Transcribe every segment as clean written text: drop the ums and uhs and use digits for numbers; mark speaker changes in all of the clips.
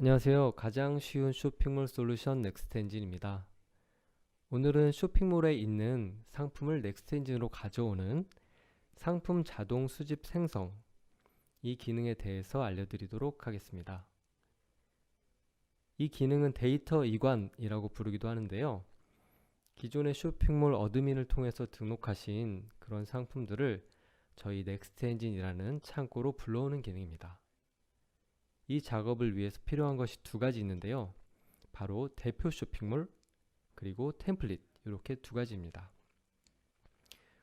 Speaker 1: 안녕하세요. 가장 쉬운 쇼핑몰 솔루션 넥스트엔진입니다. 오늘은 쇼핑몰에 있는 상품을 넥스트엔진으로 가져오는 상품 자동 수집 생성, 이 기능에 대해서 알려드리도록 하겠습니다. 이 기능은 데이터 이관이라고 부르기도 하는데요. 기존의 쇼핑몰 어드민을 통해서 등록하신 그런 상품들을 저희 넥스트엔진이라는 창고로 불러오는 기능입니다. 이 작업을 위해서 필요한 것이 두 가지 있는데요. 바로 대표 쇼핑몰 그리고 템플릿, 이렇게 두 가지입니다.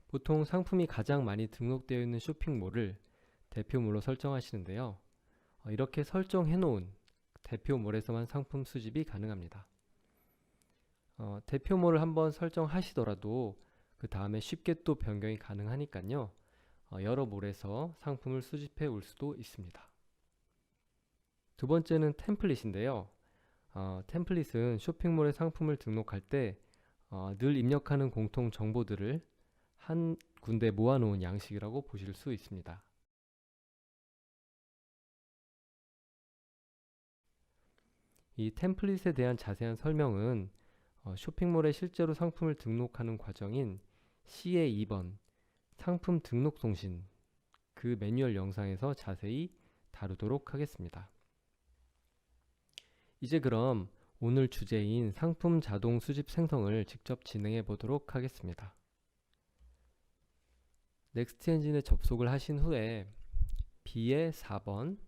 Speaker 1: 보통 상품이 가장 많이 등록되어 있는 쇼핑몰을 대표몰로 설정하시는데요. 이렇게 설정해 놓은 대표몰에서만 상품 수집이 가능합니다. 대표몰을 한번 설정하시더라도 그 다음에 쉽게 또 변경이 가능하니까요. 여러 몰에서 상품을 수집해 올 수도 있습니다. 두 번째는 템플릿인데요. 템플릿은 쇼핑몰에 상품을 등록할 때 늘 입력하는 공통 정보들을 한 군데 모아놓은 양식이라고 보실 수 있습니다. 이 템플릿에 대한 자세한 설명은 쇼핑몰에 실제로 상품을 등록하는 과정인 CA 2번 상품 등록 송신, 그 매뉴얼 영상에서 자세히 다루도록 하겠습니다. 이제 그럼 오늘 주제인 상품 자동 수집 생성을 직접 진행해 보도록 하겠습니다. 넥스트 엔진에 접속을 하신 후에 B의 4번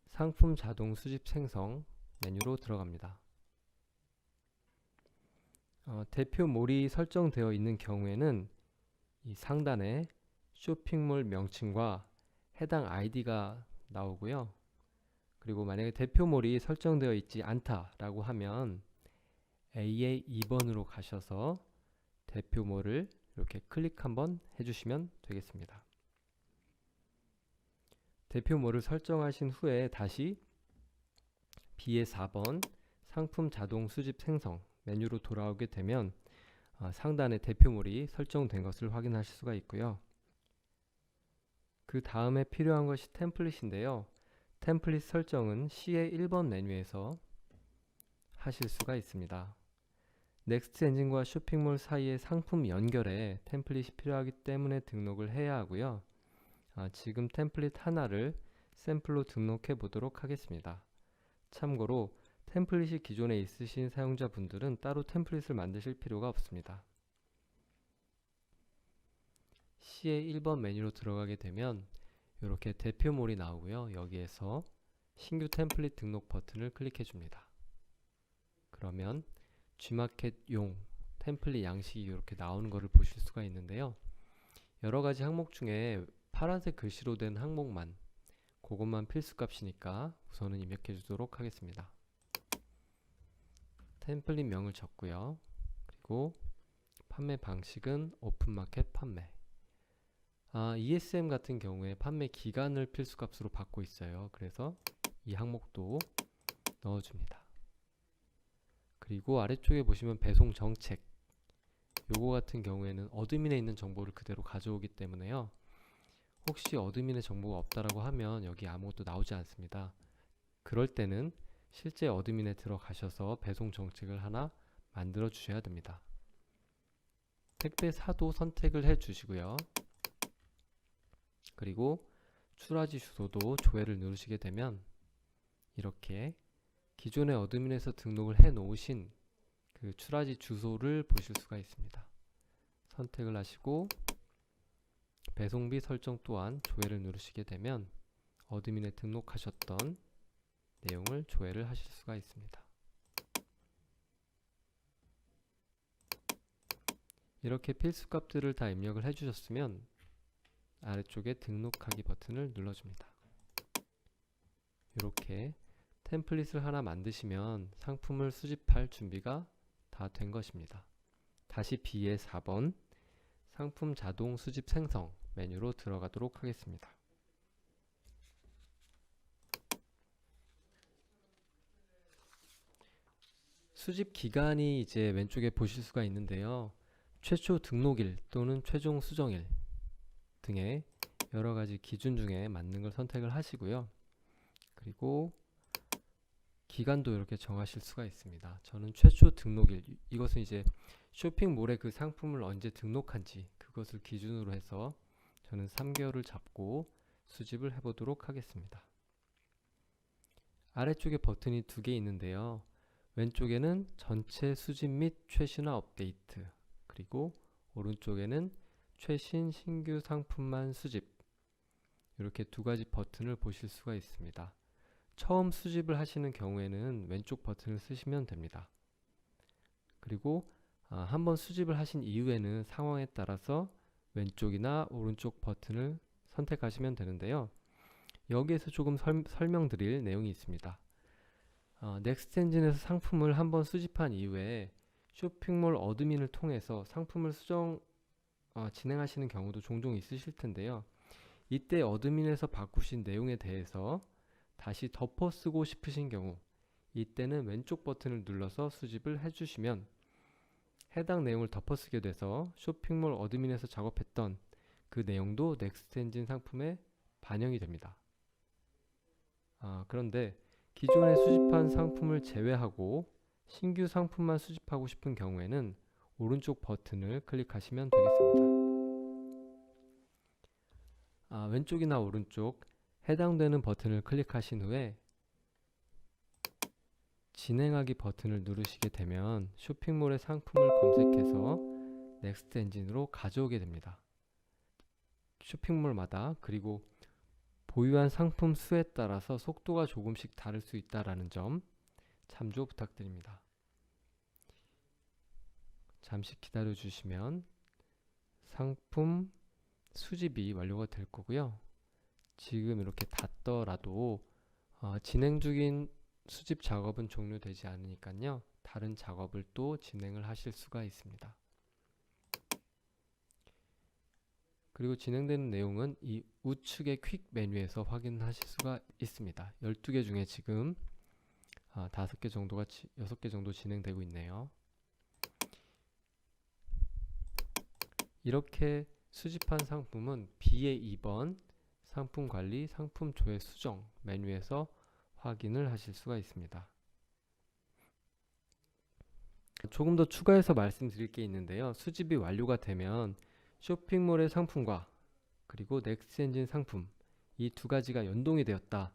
Speaker 1: 상품 자동 수집 생성 메뉴로 들어갑니다. 대표몰이 설정되어 있는 경우에는 이 상단에 쇼핑몰 명칭과 해당 아이디가 나오고요. 그리고 만약에 대표몰이 설정되어 있지 않다라고 하면 A의 2번으로 가셔서 대표몰을 이렇게 클릭 한번 해주시면 되겠습니다. 대표몰을 설정하신 후에 다시 B의 4번 상품 자동 수집 생성 메뉴로 돌아오게 되면 상단에 대표몰이 설정된 것을 확인하실 수가 있고요. 그 다음에 필요한 것이 템플릿인데요. 템플릿 설정은 C의 1번 메뉴에서 하실 수가 있습니다. 넥스트 엔진과 쇼핑몰 사이의 상품 연결에 템플릿이 필요하기 때문에 등록을 해야 하고요. 지금 템플릿 하나를 샘플로 등록해 보도록 하겠습니다. 참고로 템플릿이 기존에 있으신 사용자분들은 따로 템플릿을 만드실 필요가 없습니다. C의 1번 메뉴로 들어가게 되면 이렇게 대표몰이 나오고요. 여기에서 신규 템플릿 등록 버튼을 클릭해 줍니다. 그러면 G마켓용 템플릿 양식이 이렇게 나오는 것을 보실 수가 있는데요. 여러가지 항목 중에 파란색 글씨로 된 항목만, 그것만 필수값이니까 우선은 입력해 주도록 하겠습니다. 템플릿 명을 적고요. 그리고 판매 방식은 오픈마켓 판매. ESM 같은 경우에 판매 기간을 필수값으로 받고 있어요. 그래서 이 항목도 넣어줍니다. 그리고 아래쪽에 보시면 배송 정책, 요거 같은 경우에는 어드민에 있는 정보를 그대로 가져오기 때문에요. 혹시 어드민의 정보가 없다라고 하면 여기 아무것도 나오지 않습니다. 그럴 때는 실제 어드민에 들어가셔서 배송 정책을 하나 만들어 주셔야 됩니다. 택배 사도 선택을 해 주시고요. 그리고 출하지 주소도 조회를 누르시게 되면 이렇게 기존의 어드민에서 등록을 해 놓으신 그 출하지 주소를 보실 수가 있습니다. 선택을 하시고 배송비 설정 또한 조회를 누르시게 되면 어드민에 등록하셨던 내용을 조회를 하실 수가 있습니다. 이렇게 필수값들을 다 입력을 해주셨으면 아래쪽에 등록하기 버튼을 눌러줍니다. 이렇게 템플릿을 하나 만드시면 상품을 수집할 준비가 다 된 것입니다. 다시 B의 4번 상품 자동 수집 생성 메뉴로 들어가도록 하겠습니다. 수집 기간이 이제 왼쪽에 보실 수가 있는데요. 최초 등록일 또는 최종 수정일 등의 여러가지 기준 중에 맞는 걸 선택을 하시고요. 그리고 기간도 이렇게 정하실 수가 있습니다. 저는 최초 등록일, 이것은 이제 쇼핑몰에 그 상품을 언제 등록한지 그것을 기준으로 해서 저는 3개월을 잡고 수집을 해보도록 하겠습니다. 아래쪽에 버튼이 2개 있는데요. 왼쪽에는 전체 수집 및 최신화 업데이트, 그리고 오른쪽에는 최신 신규 상품만 수집, 이렇게 2가지 버튼을 보실 수가 있습니다. 처음 수집을 하시는 경우에는 왼쪽 버튼을 쓰시면 됩니다. 그리고 한번 수집을 하신 이후에는 상황에 따라서 왼쪽이나 오른쪽 버튼을 선택하시면 되는데요. 여기에서 조금 설명드릴 내용이 있습니다. 넥스트엔진에서 상품을 한번 수집한 이후에 쇼핑몰 어드민을 통해서 상품을 진행하시는 경우도 종종 있으실 텐데요. 이때 어드민에서 바꾸신 내용에 대해서 다시 덮어 쓰고 싶으신 경우, 이때는 왼쪽 버튼을 눌러서 수집을 해주시면 해당 내용을 덮어 쓰게 돼서 쇼핑몰 어드민에서 작업했던 그 내용도 넥스트엔진 상품에 반영이 됩니다. 그런데 기존에 수집한 상품을 제외하고 신규 상품만 수집하고 싶은 경우에는 오른쪽 버튼을 클릭하시면 되겠습니다. 왼쪽이나 오른쪽 해당되는 버튼을 클릭하신 후에 진행하기 버튼을 누르시게 되면 쇼핑몰의 상품을 검색해서 넥스트엔진으로 가져오게 됩니다. 쇼핑몰마다, 그리고 보유한 상품 수에 따라서 속도가 조금씩 다를 수 있다는 점 참조 부탁드립니다. 잠시 기다려 주시면 상품 수집이 완료가 될 거고요. 지금 이렇게 닫더라도 진행 중인 수집 작업은 종료되지 않으니까요. 다른 작업을 또 진행을 하실 수가 있습니다. 그리고 진행되는 내용은 이 우측의 퀵 메뉴에서 확인하실 수가 있습니다. 12개 중에 지금 5개 정도가 6개 정도 진행되고 있네요. 이렇게 수집한 상품은 B의 2번 상품 관리, 상품 조회 수정 메뉴에서 확인을 하실 수가 있습니다. 조금 더 추가해서 말씀드릴 게 있는데요. 수집이 완료가 되면 쇼핑몰의 상품과 그리고 넥스트엔진 상품, 이 2가지가 연동이 되었다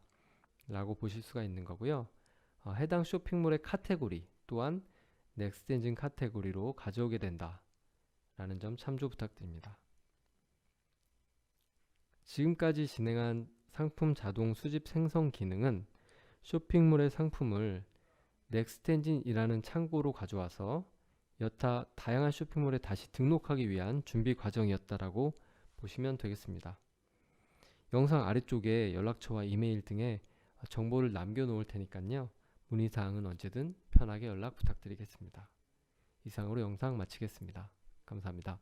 Speaker 1: 라고 보실 수가 있는 거고요. 해당 쇼핑몰의 카테고리 또한 넥스트엔진 카테고리로 가져오게 된다 라는 점 참조 부탁드립니다. 지금까지 진행한 상품 자동 수집 생성 기능은 쇼핑몰의 상품을 넥스트엔진이라는 창고로 가져와서 여타 다양한 쇼핑몰에 다시 등록하기 위한 준비 과정이었다라고 보시면 되겠습니다. 영상 아래쪽에 연락처와 이메일 등의 정보를 남겨놓을 테니까요. 문의사항은 언제든 편하게 연락 부탁드리겠습니다. 이상으로 영상 마치겠습니다. 감사합니다.